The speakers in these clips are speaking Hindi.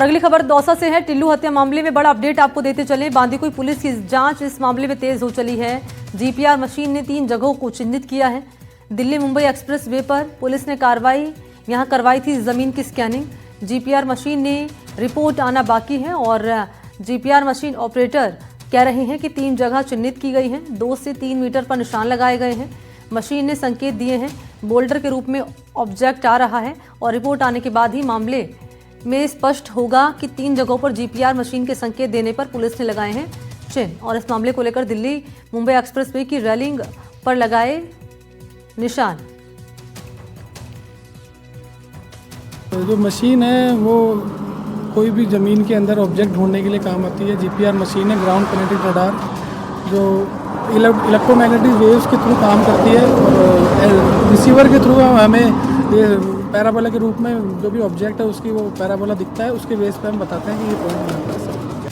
अगली खबर दौसा से है। टिल्लू हत्या मामले में बड़ा अपडेट आपको देते चले। बांदीकुई पुलिस की जांच इस मामले में तेज हो चली है। जीपीआर मशीन ने 3 जगहों को चिन्हित किया है। दिल्ली मुंबई एक्सप्रेस वे पर पुलिस ने यहां करवाई थी जमीन की स्कैनिंग। जीपीआर मशीन ने रिपोर्ट आना बाकी है और जीपीआर मशीन ऑपरेटर कह रहे हैं कि 3 जगह चिन्हित की गई हैं। 2 से 3 मीटर पर निशान लगाए गए हैं। मशीन ने संकेत दिए हैं, बोल्डर के रूप में ऑब्जेक्ट आ रहा है और रिपोर्ट आने के बाद ही मामले में स्पष्ट होगा कि 3 जगहों पर जीपीआर मशीन के संकेत देने पर पुलिस ने लगाए हैं चिन्ह। और इस मामले को लेकर दिल्ली मुंबई एक्सप्रेसवे की रेलिंग पर लगाए निशान। जो मशीन है वो कोई भी ज़मीन के अंदर ऑब्जेक्ट ढूंढने के लिए काम आती है। जीपीआर मशीन है, ग्राउंड पेनिट्रेटिंग रडार, जो इलेक्ट्रोमैग्नेटिक वेव्स के थ्रू काम करती है और रिसीवर के थ्रू हमें ये पैराबोला के रूप में जो भी ऑब्जेक्ट है उसकी वो पैराबोला दिखता है, उसके बेस पे हम बताते हैं कि ये पॉइंट।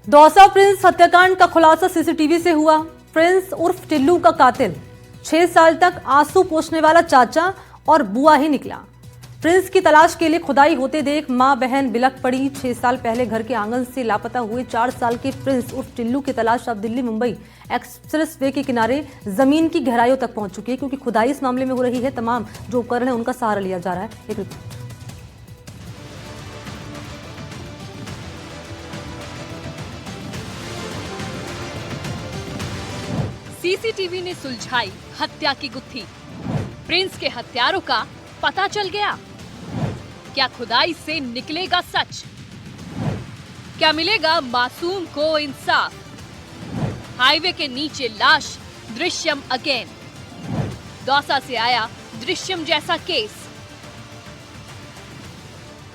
दौसा प्रिंस हत्याकांड का खुलासा सीसीटीवी से हुआ। प्रिंस उर्फ टिल्लू का कातिल 6 साल तक आंसू पोंछने वाला चाचा और बुआ ही निकला। प्रिंस की तलाश के लिए खुदाई होते देख मां बहन बिलख पड़ी। 6 साल पहले घर के आंगन से लापता हुए 4 साल के प्रिंस उर्फ टिल्लू की तलाश अब दिल्ली मुंबई एक्सप्रेस वे के किनारे जमीन की गहराइयों तक पहुंच चुकी है, क्योंकि खुदाई इस मामले में हो रही है। तमाम जो उपकरण है उनका सहारा लिया जा रहा है। एक रिपोर्ट। सीसीटीवी ने सुलझाई हत्या की गुत्थी। प्रिंस के हत्यारों का पता चल गया। क्या खुदाई से निकलेगा सच? क्या मिलेगा मासूम को इंसाफ? हाईवे के नीचे लाश, दृश्यम अगेन। दौसा से आया दृश्यम जैसा केस।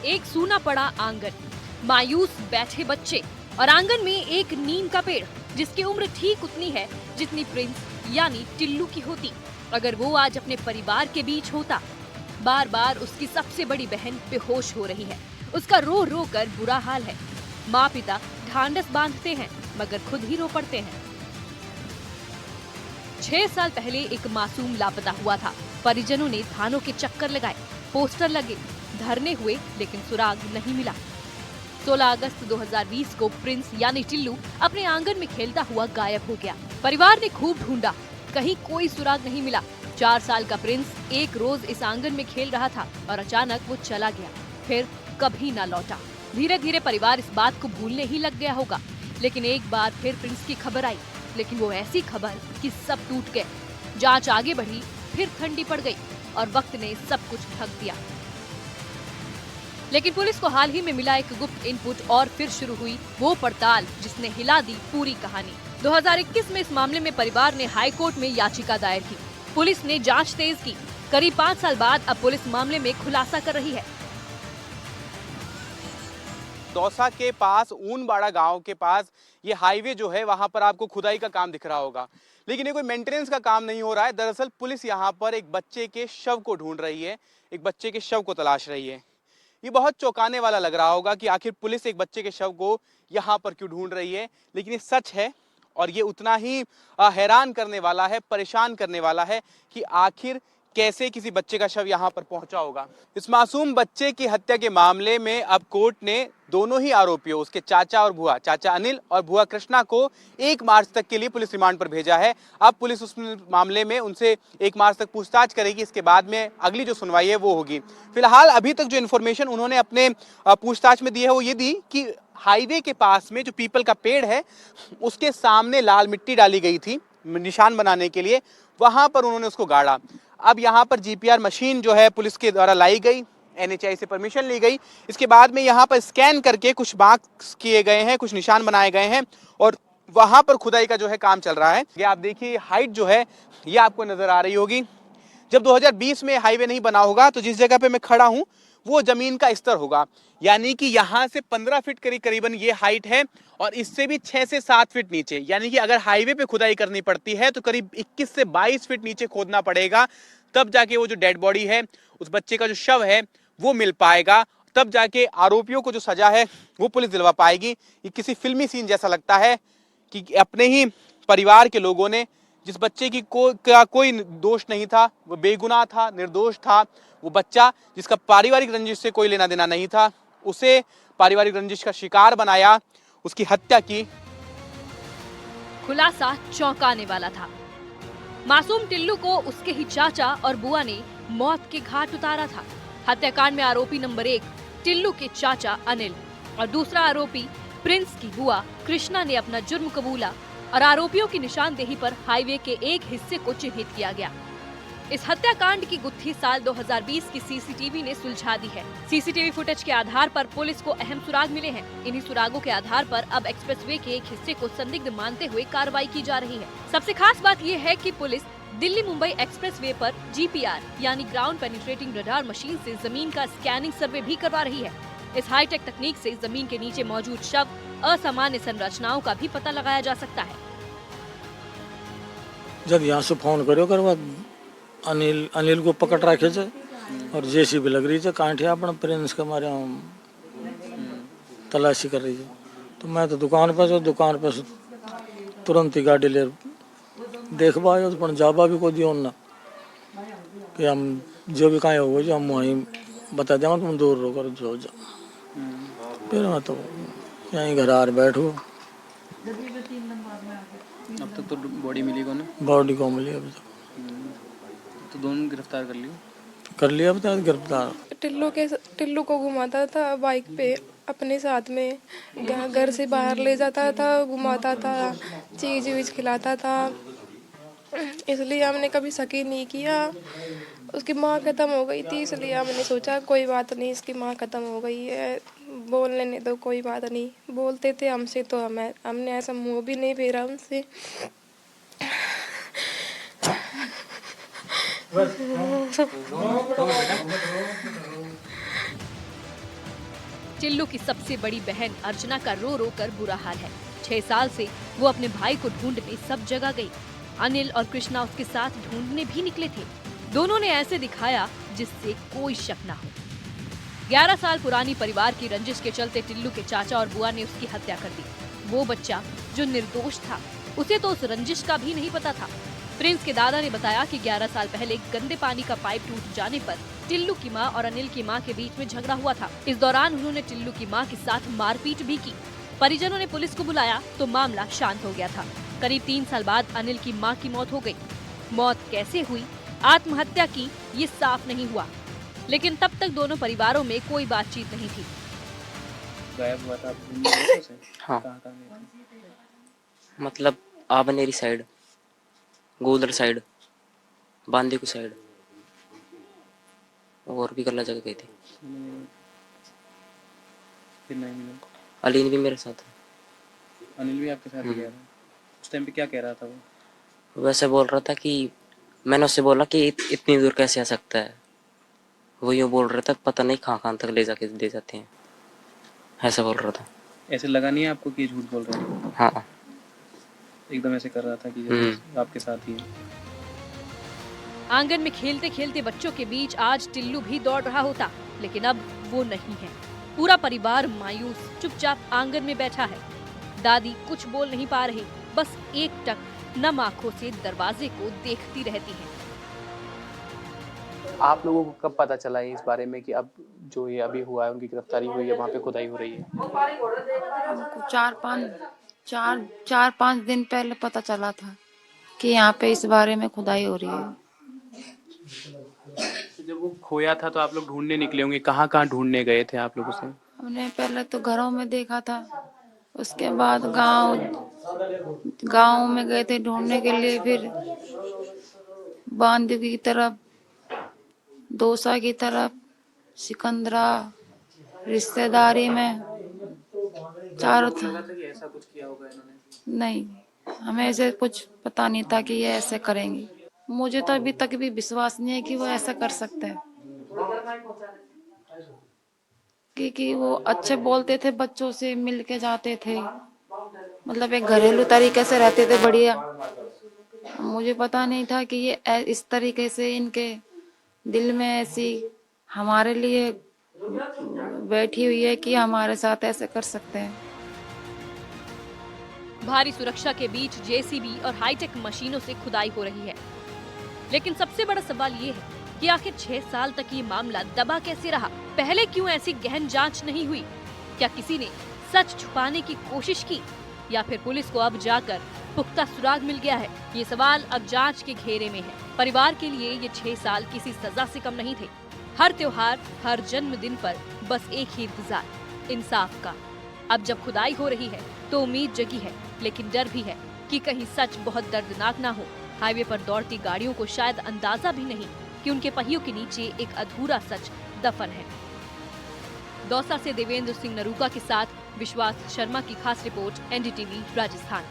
एक सूना पड़ा आंगन, मायूस बैठे बच्चे और आंगन में एक नीम का पेड़ जिसकी उम्र ठीक उतनी है जितनी प्रिंस यानी टिल्लू की होती। अगर वो आज अपने परिवार के बीच होता। बार बार उसकी सबसे बड़ी बहन बेहोश हो रही है। उसका रो रो कर बुरा हाल है। माँ पिता ढांढस बांधते हैं मगर खुद ही रो पड़ते हैं। 6 साल पहले एक मासूम लापता हुआ था। परिजनों ने थानों के चक्कर लगाए, पोस्टर लगे, धरने हुए, लेकिन सुराग नहीं मिला। 16 अगस्त 2020 को प्रिंस यानी टिल्लू अपने आंगन में खेलता हुआ गायब हो गया। परिवार ने खूब ढूंढा, कहीं कोई सुराग नहीं मिला। 4 साल का प्रिंस एक रोज इस आंगन में खेल रहा था और अचानक वो चला गया, फिर कभी ना लौटा। धीरे धीरे परिवार इस बात को भूलने ही लग गया होगा। लेकिन एक बार फिर प्रिंस की खबर आई, लेकिन वो ऐसी खबर कि सब टूट गए। जांच आगे बढ़ी, फिर ठंडी पड़ गई और वक्त ने सब कुछ ढक दिया। लेकिन पुलिस को हाल ही में मिला एक गुप्त इनपुट और फिर शुरू हुई वो पड़ताल जिसने हिला दी पूरी कहानी। 2021 में इस मामले में परिवार ने हाई कोर्ट में याचिका दायर की। पुलिस ने जांच तेज की। करीब 5 साल बाद अब पुलिस मामले में खुलासा कर रही है। दौसा के पास ऊनबाड़ा गांव के पास ये हाईवे जो है वहां पर आपको खुदाई का काम दिख रहा होगा, लेकिन ये कोई मेंटेनेंस का काम नहीं हो रहा है। दरअसल पुलिस यहाँ पर एक बच्चे के शव को ढूंढ रही है, एक बच्चे के शव को तलाश रही है। ये बहुत चौंकाने वाला लग रहा होगा कि आखिर पुलिस एक बच्चे के शव को यहाँ पर क्यों ढूंढ रही है, लेकिन ये सच है और ये उतना ही हैरान करने वाला है, परेशान करने वाला है कि आखिर कैसे किसी बच्चे का शव यहाँ पर पहुंचा होगा। इस मासूम बच्चे की हत्या के मामले में अब कोर्ट ने दोनों ही आरोपियों, उसके चाचा और बुआ, चाचा अनिल और बुआ कृष्णा को 1 मार्च तक के लिए पुलिस रिमांड पर भेजा है। अब पुलिस उस मामले में उनसे 1 मार्च तक पूछताछ करेगी। इसके बाद में अगली जो सुनवाई है वो होगी। फिलहाल अभी तक जो इन्फॉर्मेशन उन्होंने अपने पूछताछ में दी है वो ये दी कि हाईवे के पास में जो पीपल का पेड़ है उसके सामने लाल मिट्टी डाली गई थी निशान बनाने के लिए, वहां पर उन्होंने उसको गाड़ा। अब यहाँ पर जीपीआर मशीन जो है पुलिस के द्वारा लाई गई, एनएचआई से परमिशन ली गई। इसके बाद में यहाँ पर स्कैन करके कुछ मार्क्स किए गए हैं, कुछ निशान बनाए गए हैं और वहां पर खुदाई का जो है काम चल रहा है। ये आप देखिए हाइट जो है ये आपको नजर आ रही होगी। जब 2020 में हाईवे नहीं बना होगा तो जिस जगह पे मैं खड़ा हूँ वो जमीन का स्तर होगा, यानी कि यहाँ से 15 फीट करीबन ये हाइट है और इससे भी 6 से 7 फीट नीचे, यानी कि अगर हाईवे पे खुदाई करनी पड़ती है तो करीब 21 से 22 फीट नीचे खोदना पड़ेगा, तब जाके वो जो डेड बॉडी है, उस बच्चे का जो शव है वो मिल पाएगा। तब जाके आरोपियों को जो सजा है वो पुलिस दिलवा पाएगी। ये किसी फिल्मी सीन जैसा लगता है कि अपने ही परिवार के लोगों ने, जिस बच्चे की कोई दोष नहीं था, वो बेगुनाह था, निर्दोष था, वो बच्चा जिसका पारिवारिक रंजिश से कोई लेना देना नहीं था, उसे पारिवारिक रंजिश का शिकार बनाया, उसकी हत्या की। खुलासा चौंकाने वाला था। मासूम टिल्लू को उसके ही चाचा और बुआ ने मौत के घाट उतारा था। हत्याकांड में आरोपी नंबर 1 टिल्लू के चाचा अनिल और दूसरा आरोपी प्रिंस की बुआ कृष्णा ने अपना जुर्म कबूला और आरोपियों की निशानदेही पर हाईवे के एक हिस्से को चिन्हित किया गया। इस हत्याकांड की गुत्थी साल 2020 की सीसीटीवी ने सुलझा दी है। सीसीटीवी फुटेज के आधार पर पुलिस को अहम सुराग मिले हैं। इन्हीं सुरागों के आधार पर अब एक्सप्रेसवे के एक हिस्से को संदिग्ध मानते हुए कार्रवाई की जा रही है। सबसे खास बात यह है कि पुलिस दिल्ली मुंबई एक्सप्रेसवे पर GPR यानी ग्राउंड पेनिट्रेटिंग रडार मशीन से जमीन का स्कैनिंग सर्वे भी करवा रही है। इस हाईटेक तकनीक से जमीन के नीचे मौजूद शव, असामान्य संरचनाओं का भी पता लगाया जा सकता है। जब यहाँ से फोन करो करवा अनिल को पकड़ रखे थे और JCB लग रही थी कांठिया अपना प्रिंस के मारे तलाशी कर रही थी। तो मैं तो दुकान पर से तुरंत ही गाड़ी ले देख पाए तो जाबा भी को दियो ना कि हम जो भी कहीं होगा जो हम वहीं बता देंगे, तुम दूर रहो कर जो जा। फिर मैं तो यहीं घर आ बैठो। अब तक तो बॉडी मिली को ना? बॉडी को मिली अभी तक। तो दोनों गिरफ्तार कर लिया अब तक गिरफ्तार। टिल्लू को घुमाता था बाइक पे अपने साथ में, घर से बाहर ले जाता था, घुमाता था, चीज वीज खिलाता था, इसलिए हमने कभी शक ही नहीं किया। उसकी माँ खत्म हो गई थी इसलिए हमने सोचा कोई बात नहीं, इसकी माँ खत्म हो गई है, बोल लेने दो, कोई बात नहीं। बोलते थे हमसे तो हमने ऐसा मुंह भी नहीं फेरा उनसे। टिल्लू की सबसे बड़ी बहन अर्चना का रो रो कर बुरा हाल है। 6 साल से वो अपने भाई को ढूंढने सब जगह गई। अनिल और कृष्णा उसके साथ ढूंढने भी निकले थे। दोनों ने ऐसे दिखाया जिससे कोई शक ना हो। 11 साल पुरानी परिवार की रंजिश के चलते टिल्लू के चाचा और बुआ ने उसकी हत्या कर दी। वो बच्चा जो निर्दोष था, उसे तो उस रंजिश का भी नहीं पता था। प्रिंस के दादा ने बताया कि 11 साल पहले गंदे पानी का पाइप टूट जाने पर टिल्लू की मां और अनिल की मां के बीच में झगड़ा हुआ था। इस दौरान उन्होंने टिल्लू की मां के साथ मारपीट भी की। परिजनों ने पुलिस को बुलाया तो मामला शांत हो गया था। करीब 3 साल बाद अनिल की मां की मौत हो गई। मौत कैसे हुई, आत्महत्या की, ये साफ नहीं हुआ, लेकिन तब तक दोनों परिवारों में कोई बातचीत नहीं थी। गायब हुआ था से? हाँ, कहाँ गए थे? मतलब आबनेरी साइड, गोदर साइड, बांदी की साइड, और भी गला जगह गई थी। फिर नहीं मिला। अलीन भी मेरे साथ है। अनिल भी आपके साथ ही गया था? उस टाइम पे क्या कह रहा था वो? वैसे बोल रहा था कि मैंने उससे बोला कि इतनी दूर कैसे आ सकता है। वो यूँ बोल रहा था पता नहीं कहाँ तक ले जाके दे जाते हैं, ऐसा बोल रहा था। ऐसे लगा नहीं है आपको कि झूठ बोल रहे हैं? हाँ, एकदम ऐसे कर रहा था कि आपके साथ ही है। आंगन में खेलते खेलते बच्चों के बीच आज टिल्लू भी दौड़ रहा होता, लेकिन अब वो नहीं है। पूरा परिवार मायूस चुपचाप आंगन में बैठा है। दादी कुछ बोल नहीं पा रही, बस एकटक नम आंखों से दरवाजे को देखती रहती है। आप लोगों को कब पता चला इस बारे में कि अब जो ये अभी हुआ है, उनकी गिरफ्तारी हुई है, वहाँ पे खुदाई हो रही है? हमको 4-5 दिन पहले पता चला था कि यहाँ पे इस बारे में खुदाई हो रही है। जब वो खोया था तो आप लोग ढूंढने निकले होंगे, कहाँ कहाँ ढूंढने गए थे आप लोग उसे? हमने पहले तो घरों में देखा था, उसके बाद गांव में गए थे ढूंढने के लिए, फिर बांदी की तरफ, दौसा की तरफ, सिकंदरा, रिश्तेदारी में, चारों ऐसा कुछ किया होगा इन्होंने? नहीं, हमें ऐसे कुछ पता नहीं था कि ये ऐसे करेंगे। मुझे तो अभी तक भी विश्वास नहीं है कि वो ऐसा कर सकते हैं, क्योंकि वो अच्छे बोलते थे, बच्चों से मिल के जाते थे, मतलब एक घरेलू तरीके से रहते थे बढ़िया। मुझे पता नहीं था कि ये इस तरीके से इनके दिल में ऐसी हमारे लिए बैठी हुई है कि हमारे साथ ऐसे कर सकते हैं। भारी सुरक्षा के बीच जेसीबी और हाईटेक मशीनों से खुदाई हो रही है, लेकिन सबसे बड़ा सवाल ये है कि आखिर 6 साल तक ये मामला दबा कैसे रहा। पहले क्यों ऐसी गहन जांच नहीं हुई? क्या किसी ने सच छुपाने की कोशिश की या फिर पुलिस को अब जाकर पुख्ता सुराग मिल गया है? ये सवाल अब जांच के घेरे में है। परिवार के लिए ये 6 साल किसी सजा से कम नहीं थे। हर त्योहार, हर जन्मदिन पर बस एक ही इंतजार, इंसाफ का। अब जब खुदाई हो रही है तो उम्मीद जगी है, लेकिन डर भी है कि कहीं सच बहुत दर्दनाक ना हो। हाईवे पर दौड़ती गाड़ियों को शायद अंदाजा भी नहीं कि उनके पहियों के नीचे एक अधूरा सच दफन है। दौसा से देवेंद्र सिंह नरूका के साथ विश्वास शर्मा की खास रिपोर्ट, NDTV राजस्थान।